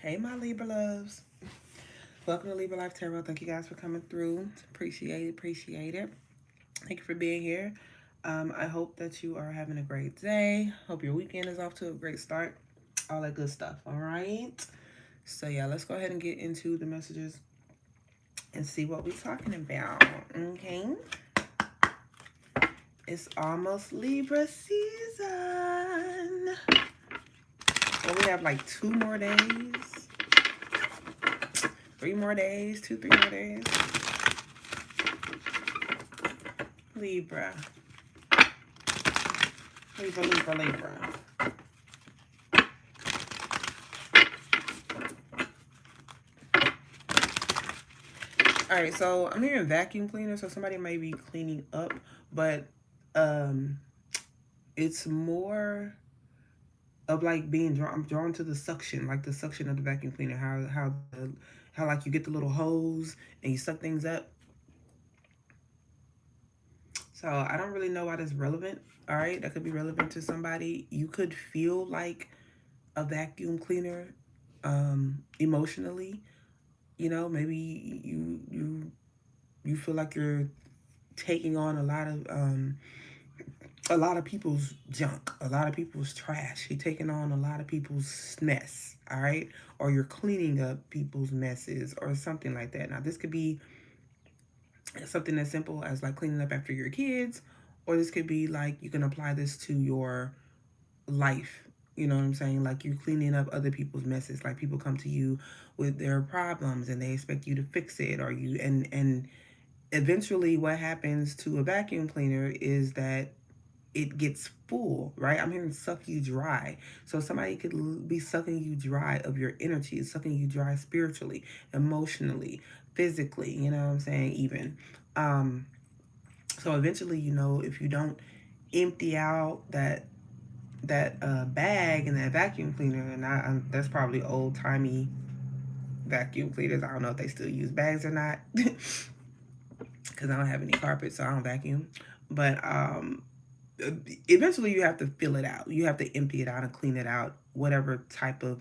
Hey, my Libra loves. Welcome to Libra Life Tarot. Thank you guys for coming through. Appreciate it. Appreciate it. Thank you for being here. I hope that you are having a great day. Hope your weekend is off to a great start. All that good stuff. All right. So, yeah, let's go ahead and get into the messages and see what we're talking about. Okay. It's almost Libra season. So, we have like 2 more days. 3 more days, 3 more days. Libra. Libra, Libra, Libra. Alright, so I'm hearing vacuum cleaner, so somebody may be cleaning up, but it's more of like being drawn. I'm drawn to the suction, like the suction of the vacuum cleaner. How like you get the little hose and you suck things up. So I don't really know why that's relevant. All right, that could be relevant to somebody. You could feel like a vacuum cleaner emotionally. You know, maybe you feel like you're taking on a lot of people's junk, a lot of people's trash. You're taking on a lot of people's mess, all right? Or you're cleaning up people's messes or something like that. Now, this could be something as simple as like cleaning up after your kids, or this could be like you can apply this to your life. You know what I'm saying? Like you cleaning up other people's messes. Like people come to you with their problems and they expect you to fix it, or you and eventually what happens to a vacuum cleaner is that it gets full, right? I'm hearing suck you dry. So somebody could be sucking you dry of your energy, sucking you dry spiritually, emotionally, physically, you know what I'm saying? Even. Um, so eventually, you know, if you don't empty out that bag and that vacuum cleaner, and that's probably old timey vacuum cleaners. I don't know if they still use bags or not, because I don't have any carpet, so I don't vacuum. But eventually you have to fill it out. You have to empty it out and clean it out. Whatever type of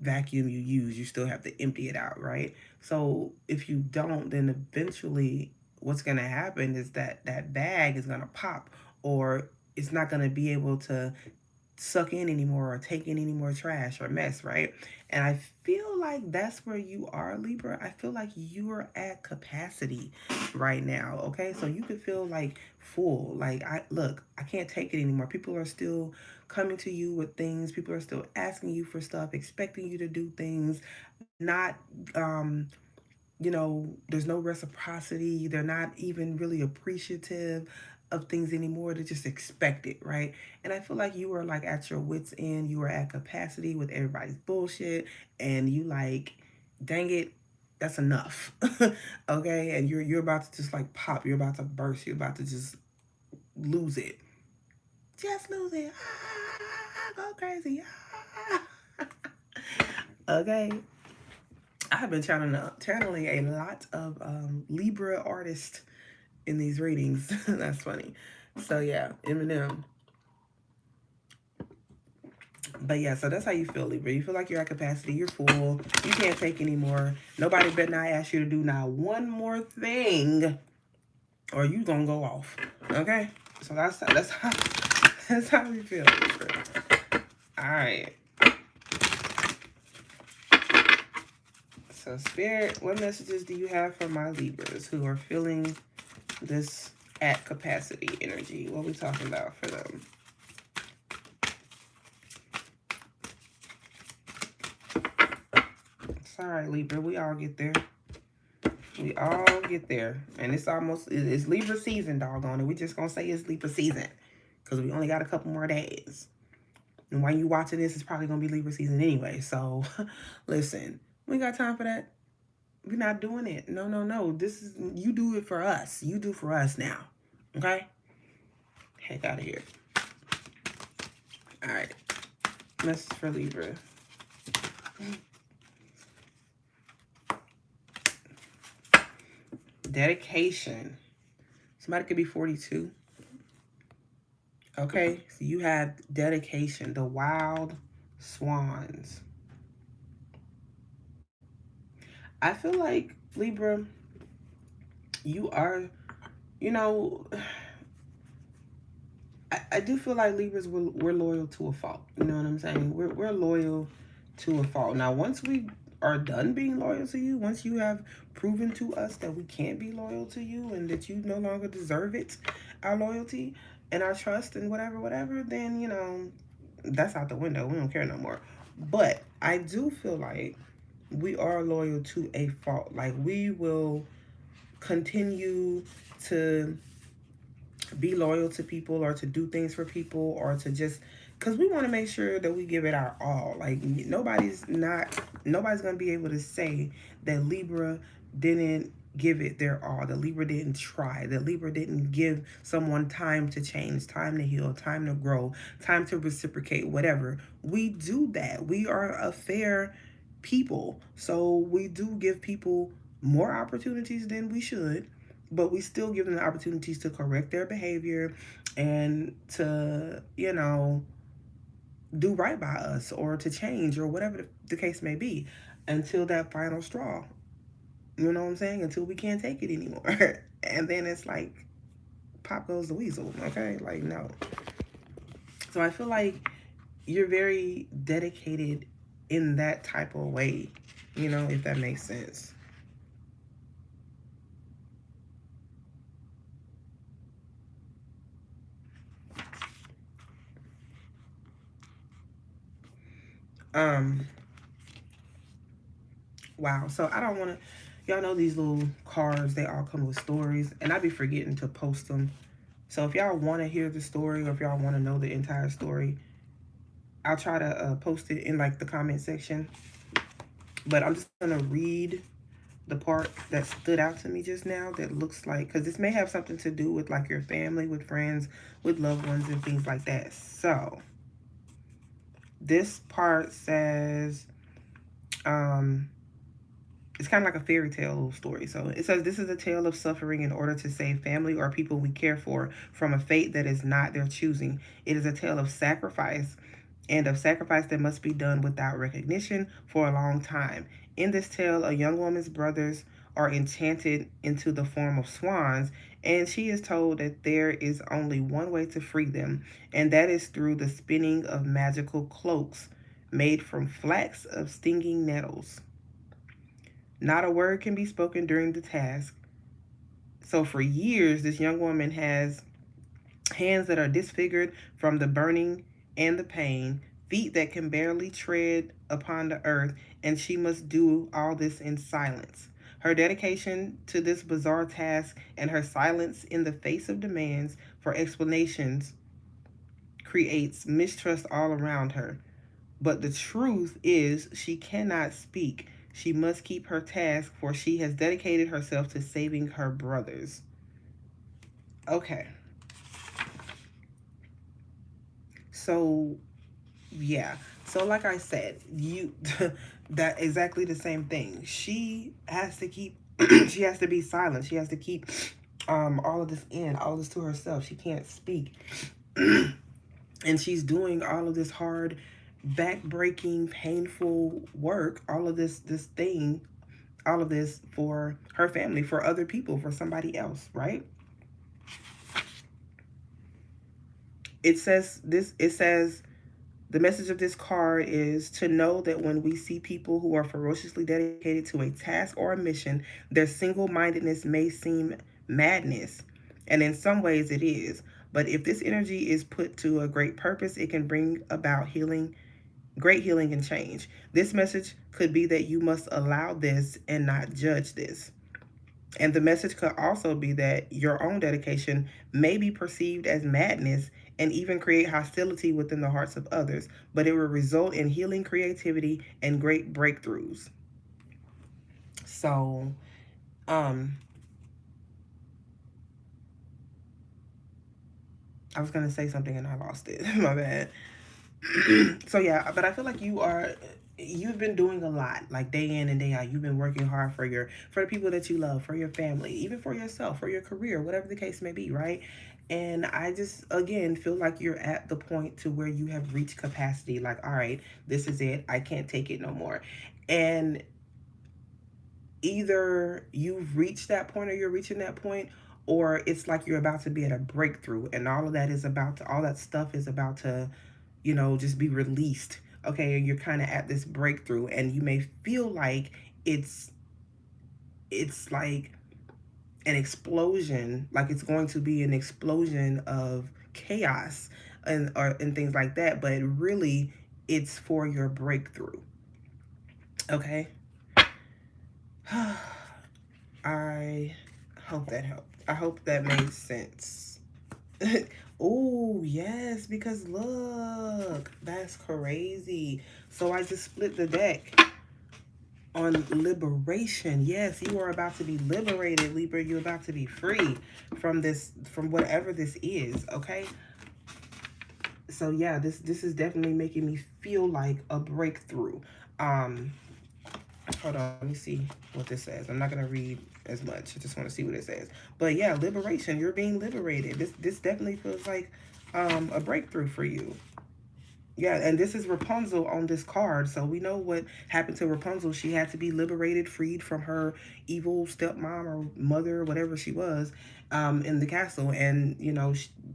vacuum you use, you still have to empty it out, right? So if you don't, then eventually what's going to happen is that that bag is going to pop, or it's not going to be able to suck in anymore or take in any more trash or mess, right? And I feel like that's where you are, Libra. I feel like you are at capacity right now, okay? So you could feel like full. Like, I can't take it anymore. People are still coming to you with things. People are still asking you for stuff, expecting you to do things, not there's no reciprocity. They're not even really appreciative of things anymore. They just expect it, right? And I feel like you are like at your wits' end. You are at capacity with everybody's bullshit, and you like, dang it, that's enough. Okay, and you're about to just like pop. You're about to burst. You're about to just lose it. Just lose it. Go crazy. Okay. I have been channeling a lot of Libra artists in these readings. That's funny. So yeah, Eminem. But yeah, so that's how you feel, Libra. You feel like you're at capacity. You're full. You can't take anymore. Nobody better not ask you to do now one more thing, or you gonna go off. Okay. So that's how that's how we feel, Libra. All right. So Spirit, what messages do you have for my Libras who are feeling this at capacity energy? What are we talking about for them? It's all right, Libra. We all get there. We all get there. And it's Libra season, doggone it. We just going to say it's Libra season because we only got a couple more days. And while you watching this, it's probably going to be Libra season anyway. So, listen, we got time for that. We're not doing it. No, no, no. You do it for us. You do for us now. Okay? Heck out of here. All right. Message for Libra. Dedication. Somebody could be 42. Okay, so you have dedication, the wild swans. I feel like Libra, you are, you know, I do feel like Libras, we're loyal to a fault. You know what I'm saying? We're loyal to a fault. Now, once we are done being loyal to you, once you have proven to us that we can't be loyal to you and that you no longer deserve it, our loyalty and our trust and whatever, whatever, then, that's out the window. We don't care no more. But I do feel like we are loyal to a fault. Like, we will continue to be loyal to people or to do things for people or to just because we want to make sure that we give it our all. Like, nobody's gonna be able to say that Libra didn't give it their all, that Libra didn't try, that Libra didn't give someone time to change, time to heal, time to grow, time to reciprocate, whatever. We do that. We are a fair people, so we do give people more opportunities than we should, but we still give them the opportunities to correct their behavior and to, do right by us or to change or whatever the case may be until that final straw. You know what I'm saying? Until we can't take it anymore. And then it's like, pop goes the weasel, okay? Like, no. So I feel like you're very dedicated in that type of way, if that makes sense. Um, Wow. So I don't want to. Y'all know these little cards, they all come with stories, and I be forgetting to post them. So if y'all want to hear the story or if y'all want to know the entire story, I'll try to post it in like the comment section. But I'm just going to read the part that stood out to me just now that looks like, because this may have something to do with like your family, with friends, with loved ones, and things like that. So this part says, um, it's kind of like a fairy tale story. So it says, this is a tale of suffering in order to save family or people we care for from a fate that is not their choosing. It is a tale of sacrifice and of sacrifice that must be done without recognition for a long time. In this tale, a young woman's brothers are enchanted into the form of swans, and she is told that there is only one way to free them, and that is through the spinning of magical cloaks made from flax of stinging nettles. Not a word can be spoken during the task. So, for years, this young woman has hands that are disfigured from the burning and the pain, feet that can barely tread upon the earth, and she must do all this in silence. Her dedication to this bizarre task and her silence in the face of demands for explanations creates mistrust all around her. But the truth is, she cannot speak. She must keep her task, for she has dedicated herself to saving her brothers. Okay. So, yeah. So, like I said, that exactly the same thing. She has to keep, she has to be silent. She has to keep all of this in, all of this to herself. She can't speak. And she's doing all of this hard, back-breaking, painful work, all of this thing, all of this for her family, for other people, for somebody else, right? It says the message of this card is to know that when we see people who are ferociously dedicated to a task or a mission, their single-mindedness may seem madness, and in some ways it is. But if this energy is put to a great purpose, it can bring about healing, great healing and change. This message could be that you must allow this and not judge this. And the message could also be that your own dedication may be perceived as madness and even create hostility within the hearts of others, but it will result in healing, creativity, and great breakthroughs. So, um, I was gonna say something and I lost it. My bad. So yeah, but I feel like you've been doing a lot, like day in and day out. You've been working hard for the people that you love, for your family, even for yourself, for your career, whatever the case may be, right? And I just again feel like you're at the point to where you have reached capacity. Like, all right, this is it. I can't take it no more. And either you've reached that point or you're reaching that point, or it's like you're about to be at a breakthrough, and all that stuff is about to, just be released. Okay, and you're kind of at this breakthrough, and you may feel like it's it's like an explosion, like it's going to be an explosion of chaos and things like that, but really it's for your breakthrough. Okay. I hope that helped. I hope that made sense. Oh, yes, because look, that's crazy. So I just split the deck on liberation. Yes, you are about to be liberated, Libra. You're about to be free from this, from whatever this is, okay? So yeah, this is definitely making me feel like a breakthrough. Um, Hold on, let me see what this says. I'm not gonna read as much. I just want to see what it says. But yeah, liberation. You're being liberated. This definitely feels like a breakthrough for you. Yeah, and this is Rapunzel on this card. So we know what happened to Rapunzel. She had to be liberated, freed from her evil stepmom or mother, whatever she was, in the castle. And,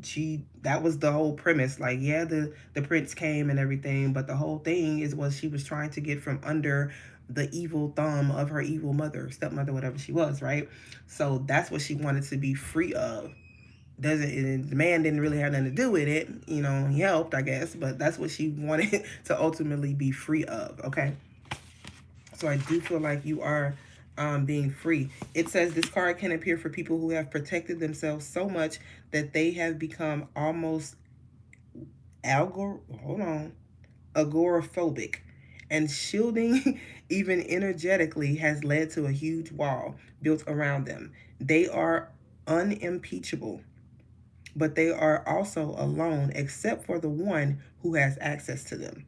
she that was the whole premise. Like, yeah, the prince came and everything, but the whole thing is what she was trying to get from under the evil thumb of her evil mother, stepmother, whatever she was, right? So that's what she wanted to be free of. Doesn't the man didn't really have nothing to do with it, he helped, I guess, but that's what she wanted to ultimately be free of. Okay, so I do feel like you are being free. It says this card can appear for people who have protected themselves so much that they have become almost hold on, agoraphobic, and shielding even energetically has led to a huge wall built around them. They are unimpeachable, but they are also alone except for the one who has access to them.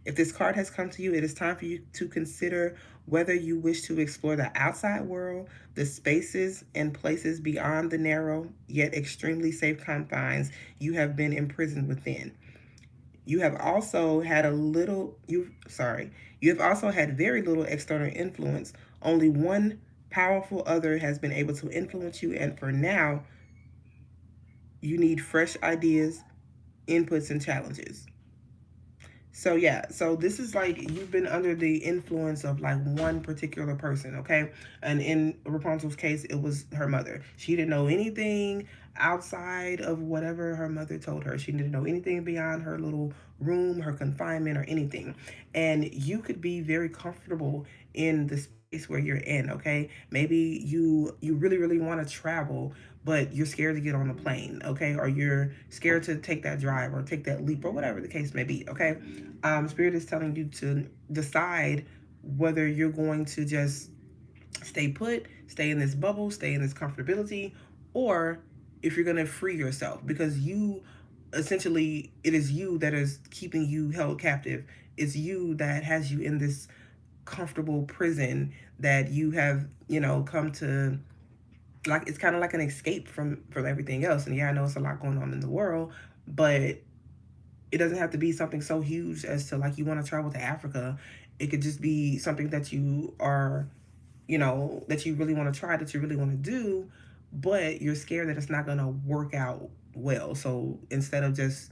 If this card has come to you, it is time for you to consider whether you wish to explore the outside world, the spaces and places beyond the narrow yet extremely safe confines you have been imprisoned within. You have also had you have also had very little external influence. Only one powerful other has been able to influence you, and for now, you need fresh ideas, inputs, and challenges. So yeah, so this is like you've been under the influence of like one particular person, okay? And in Rapunzel's case, it was her mother. She didn't know anything outside of whatever her mother told her. She didn't know anything beyond her little room, her confinement, or anything. And you could be very comfortable in the space where you're in, okay? Maybe you really really want to travel, but you're scared to get on the plane, okay? Or you're scared to take that drive or take that leap or whatever the case may be, okay? Spirit is telling you to decide whether you're going to just stay put, stay in this bubble, stay in this comfortability, or if you're going to free yourself, because you essentially, it is you that is keeping you held captive. It's you that has you in this comfortable prison that you have, come to, like, it's kind of like an escape from everything else. And yeah, I know it's a lot going on in the world, but it doesn't have to be something so huge as to like you want to travel to Africa. It could just be something that you are, that you really want to try, that you really want to do, but you're scared that it's not going to work out well. So instead of just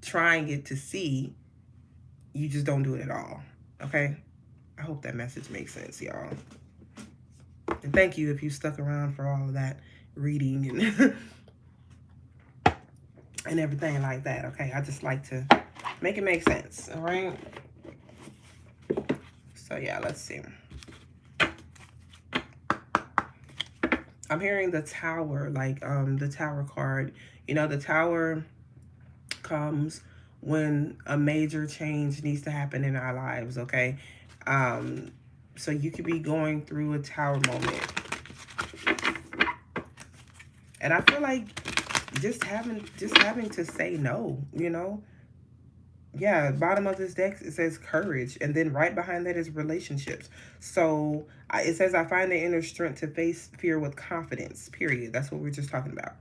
trying it to see, you just don't do it at all. Okay? I hope that message makes sense, y'all. And thank you if you stuck around for all of that reading and and everything like that. Okay, I just like to make it make sense. All right. So yeah, let's see. I'm hearing the tower, like the tower card. The tower comes when a major change needs to happen in our lives. Okay. So you could be going through a tower moment, and I feel like just having to say no. Yeah, bottom of this deck, it says courage. And then right behind that is relationships. So it says, I find the inner strength to face fear with confidence, period. That's what we're just talking about.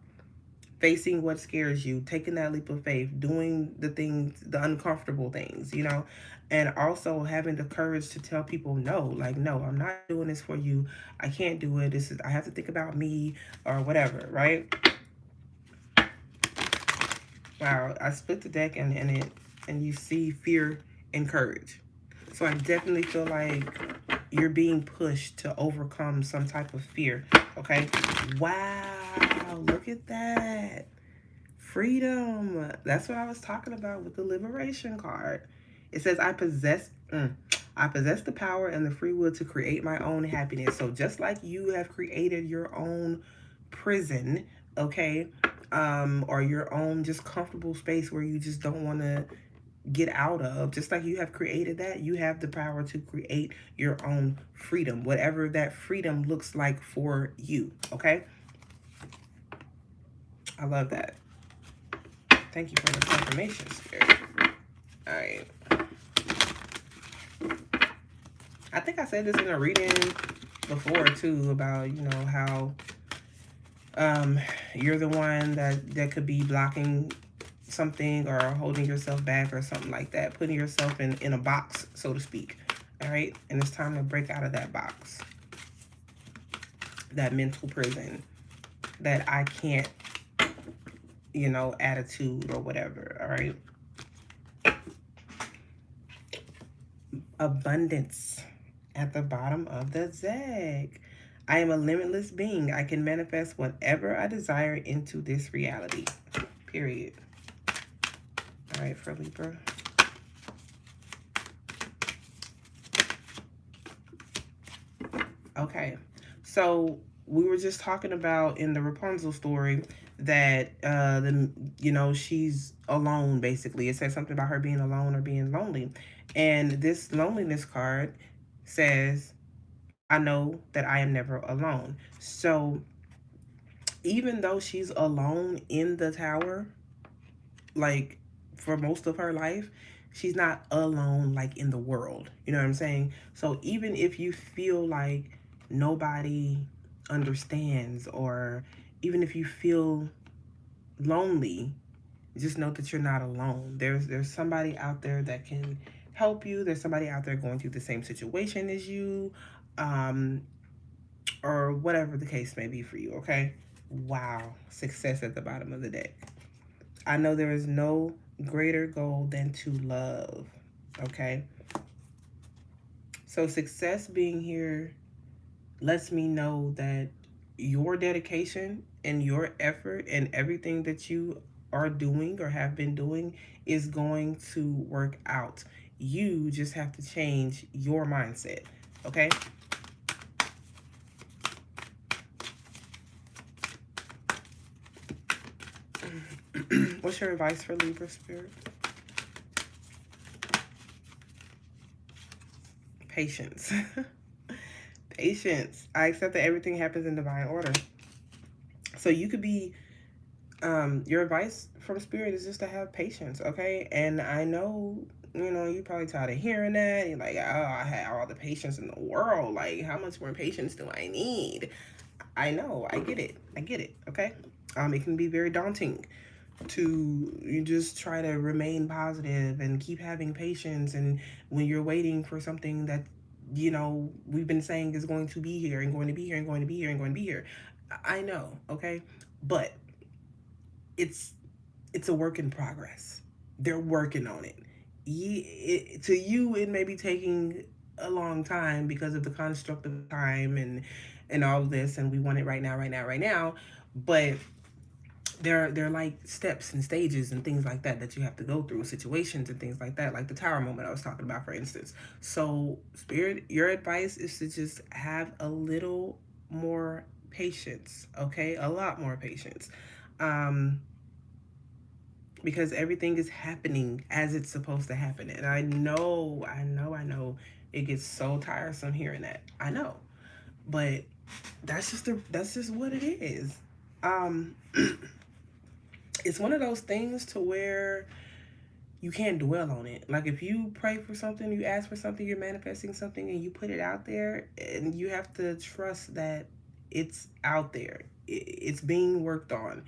facing what scares you, taking that leap of faith, doing the things, the uncomfortable things, you know, and also having the courage to tell people no, like, no, I'm not doing this for you. I can't do it. This is, I have to think about me or whatever, right? Wow, I split the deck and you see fear and courage. So I definitely feel like you're being pushed to overcome some type of fear. Okay. Wow, look at that. Freedom. That's what I was talking about with the liberation card. It says I possess the power and the free will to create my own happiness. So just like you have created your own prison, okay, or your own just comfortable space where you just don't want to get out of, just like you have created that, you have the power to create your own freedom, whatever that freedom looks like for you, okay? I love that. Thank you for the confirmation, Spirit. All right. I think I said this in a reading before too about, you know, how you're the one that could be blocking something or holding yourself back or something like that, putting yourself in a box, so to speak. All right. And it's time to break out of that box, that mental prison, that I can't, you know, attitude or whatever. All right. Abundance at the bottom of the deck. I am a limitless being. I can manifest whatever I desire into this reality. Period. All right, for Libra. Okay, so we were just talking about in the Rapunzel story that you know, she's alone basically. It says something about her being alone or being lonely, and this loneliness card says, I know that I am never alone. So even though she's alone in the tower, like for most of her life, she's not alone like in the world. You know what I'm saying? So even if you feel like nobody understands, or even if you feel lonely, just know that you're not alone. There's somebody out there that can help you. There's somebody out there going through the same situation as you, um, or whatever the case may be for you. Okay. Wow, success at the bottom of the deck. I know there is no greater goal than to love. Okay. So success being here lets me know that your dedication and your effort and everything that you are doing or have been doing is going to work out. You just have to change your mindset. Okay. What's your advice for Libra, Spirit? Patience. Patience. I accept that everything happens in divine order. So you could be, your advice from Spirit is just to have patience, okay? And I know, you know, you're probably tired of hearing that. You're like, oh, I had all the patience in the world. Like, how much more patience do I need? I know, I get it. I get it, okay? It can be very daunting to you just try to remain positive and keep having patience, and when you're waiting for something that, you know, we've been saying is going to be here and going to be here and going to be here and going to be here. I know, okay? But it's it's a work in progress. They're working on it. To you, it may be taking a long time because of the construct of time and all of this, and we want it right now, right now, right now. But they're like steps and stages and things like that that you have to go through, situations and things like that, like the tower moment I was talking about, for instance. So Spirit, your advice is to just have a little more patience, okay? A lot more patience. Because everything is happening as it's supposed to happen. And I know it gets so tiresome hearing that. I know. But that's just what it is. Um it's one of those things to where you can't dwell on it. Like if you pray for something, you ask for something, you're manifesting something, and you put it out there, and you have to trust that it's out there. It's being worked on.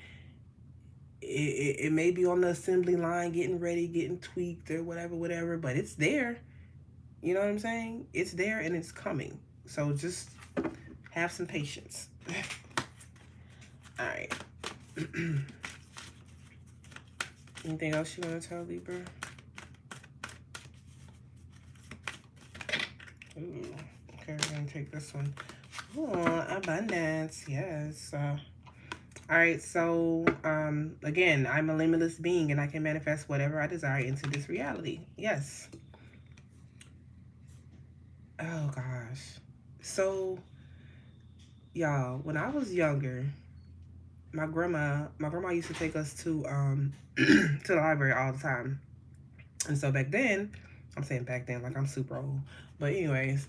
it may be on the assembly line getting ready, getting tweaked or whatever, but it's there. You know what I'm saying? It's there and it's coming. So just have some patience. All right. Anything else you want to tell Libra? Ooh, okay, we're gonna take this one. Oh, abundance, yes. All right, so again, I'm a limitless being and I can manifest whatever I desire into this reality. Yes. Oh gosh. So, y'all, when I was younger, my grandma used to take us to to the library all the time. And so back then, I'm saying back then like I'm super old. But anyways,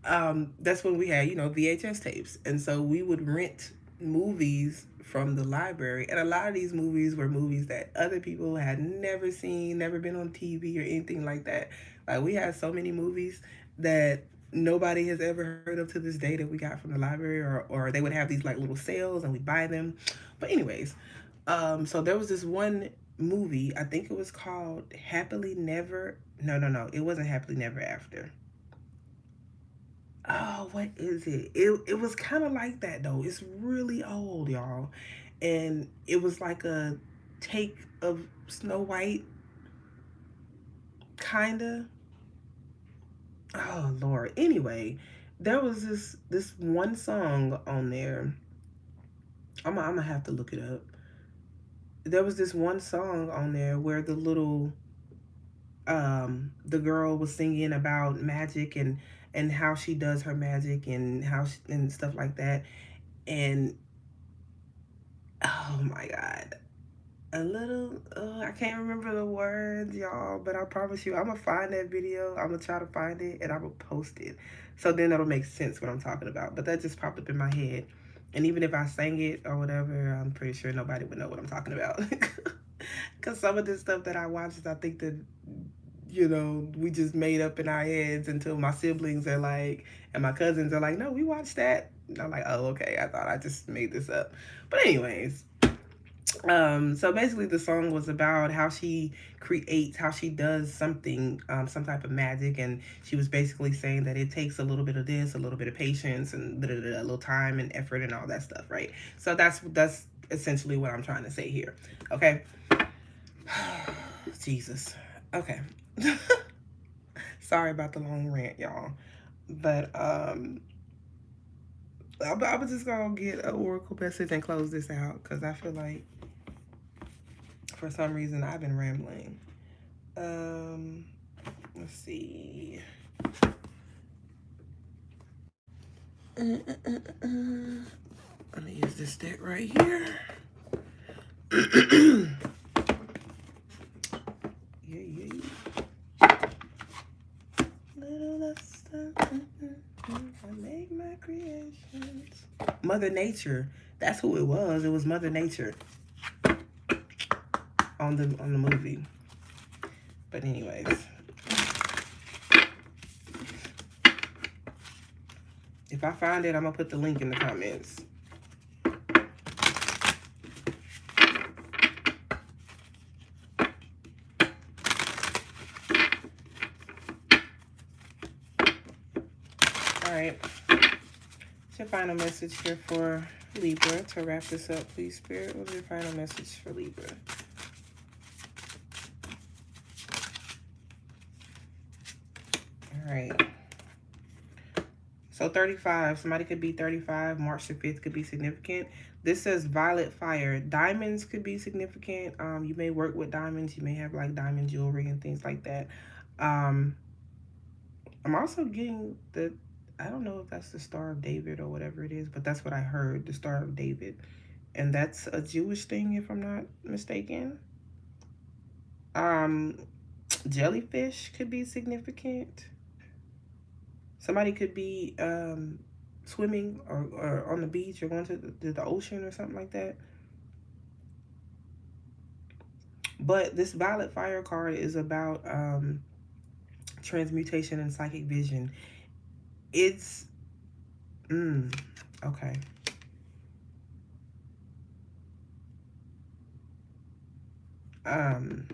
that's when we had, VHS tapes. And so we would rent movies from the library. And a lot of these movies were movies that other people had never seen, never been on TV or anything like that. Like we had so many movies that nobody has ever heard of to this day that we got from the library, or they would have these like little sales and we buy them. But anyways, so there was this one movie, I think it was called Happily Never. No, it wasn't Happily Never After. Oh, what is it? It was kind of like that though. It's really old, y'all. And it was like a take of Snow White, kinda. Oh Lord. Anyway, there was this one song on there. I'm gonna have to look it up. There was this one song on there where the girl was singing about magic and how she does her magic and and stuff like that. And oh my god, a little I can't remember the words, y'all, but I promise you I'm gonna find that video. I'm gonna try to find it and I'm gonna post it, so then that'll make sense what I'm talking about. But that just popped up in my head, and even if I sang it or whatever, I'm pretty sure nobody would know what I'm talking about. Because some of this stuff that I watched, I think that we just made up in our heads until my siblings are like, and my cousins are like, no, we watched that. And I'm like, oh, okay, I thought I just made this up. But anyways, so basically the song was about how she creates, how she does something, some type of magic, and she was basically saying that it takes a little bit of this, a little bit of patience, and a little time and effort and all that stuff, right? So that's essentially what I'm trying to say here. Okay. Jesus. Okay. Sorry about the long rant, y'all. But I was just gonna get an oracle message and close this out because I feel like for some reason I've been rambling. Let's see. I'm gonna use this deck right here. Yeah. Little less I make my creations. Mother Nature. That's who it was. It was Mother Nature on the movie. But anyways. If I find it, I'm gonna put the link in the comments. All right. What's your final message here for Libra to wrap this up, please, Spirit? What's your final message for Libra? All right. So 35, somebody could be 35. March the 5th could be significant. This says violet fire. Diamonds could be significant. You may work with diamonds. You may have like diamond jewelry and things like that. I'm also getting I don't know if that's the Star of David or whatever it is, but that's what I heard, the Star of David. And that's a Jewish thing, if I'm not mistaken. Jellyfish could be significant. Somebody could be swimming or on the beach or going to the ocean or something like that. But this violet fire card is about transmutation and psychic vision. It's okay. Um,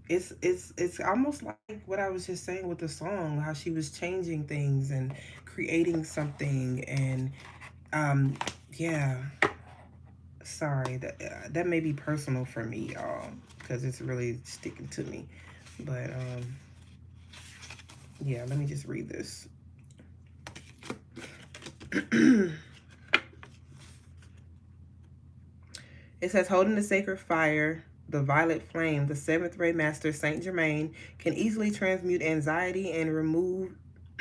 it's almost like what I was just saying with the song, how she was changing things and creating something, and um, yeah. Sorry, that may be personal for me, y'all, because it's really sticking to me. But yeah, let me just read this. It says, holding the sacred fire, the violet flame, the seventh ray master Saint Germain can easily transmute anxiety and remove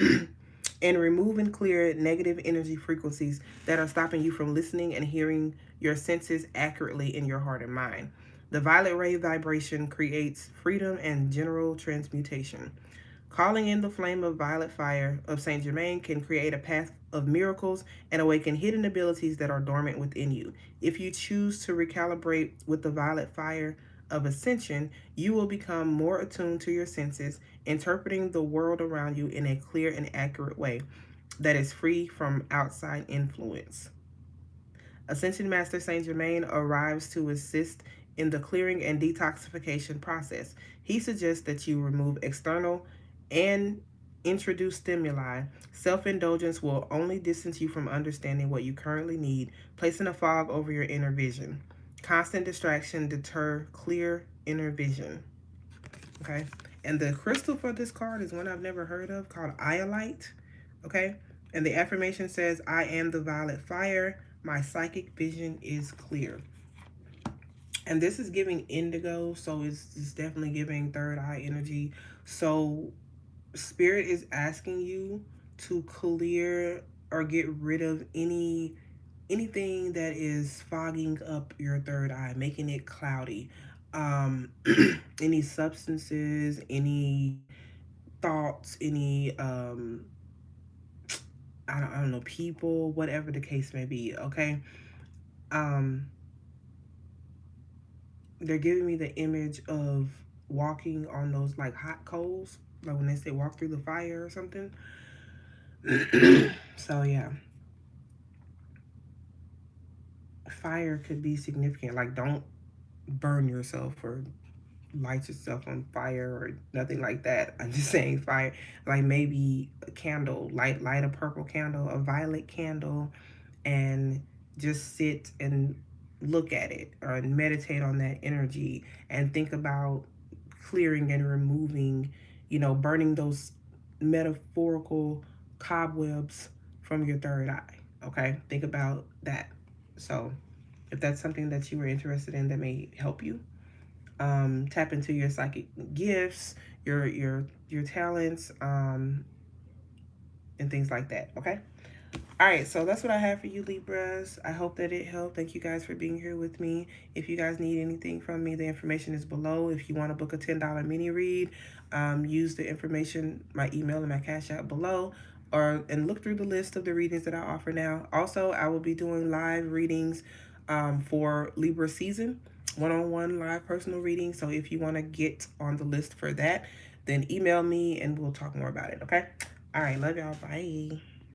and clear negative energy frequencies that are stopping you from listening and hearing your senses accurately in your heart and mind. The violet ray vibration creates freedom and general transmutation. Calling in the flame of violet fire of Saint Germain can create a path of miracles and awaken hidden abilities that are dormant within you. If you choose to recalibrate with the violet fire of ascension, you will become more attuned to your senses, interpreting the world around you in a clear and accurate way that is free from outside influence. Ascension Master Saint Germain arrives to assist in the clearing and detoxification process. He suggests that you remove external and introduce stimuli. Self indulgence will only distance you from understanding what you currently need, placing a fog over your inner vision. Constant distraction deter clear inner vision. Okay. And the crystal for this card is one I've never heard of called Iolite. Okay. And the affirmation says, I am the violet fire. My psychic vision is clear. And this is giving indigo, so it's definitely giving third eye energy. So spirit is asking you to clear or get rid of anything that is fogging up your third eye, making it cloudy. Any substances, any thoughts, any I don't know, people, whatever the case may be, okay? Um they're giving me the image of walking on those like hot coals, like when they say walk through the fire or something. So yeah, fire could be significant. Like don't burn yourself or light yourself on fire or nothing like that. I'm just saying fire, like maybe a candle, light a purple candle, a violet candle, and just sit and look at it or meditate on that energy and think about clearing and removing, burning those metaphorical cobwebs from your third eye. Okay, think about that. So if that's something that you were interested in that may help you, tap into your psychic gifts, your talents, and things like that. Okay. All right, so that's what I have for you, Libras. I hope that it helped. Thank you guys for being here with me. If you guys need anything from me, the information is below. If you want to book a $10 mini read, use the information, my email and my cash app below, and look through the list of the readings that I offer now. Also, I will be doing live readings for Libra season, one-on-one live personal reading. So if you want to get on the list for that, then email me and we'll talk more about it. Okay. All right. Love y'all. Bye.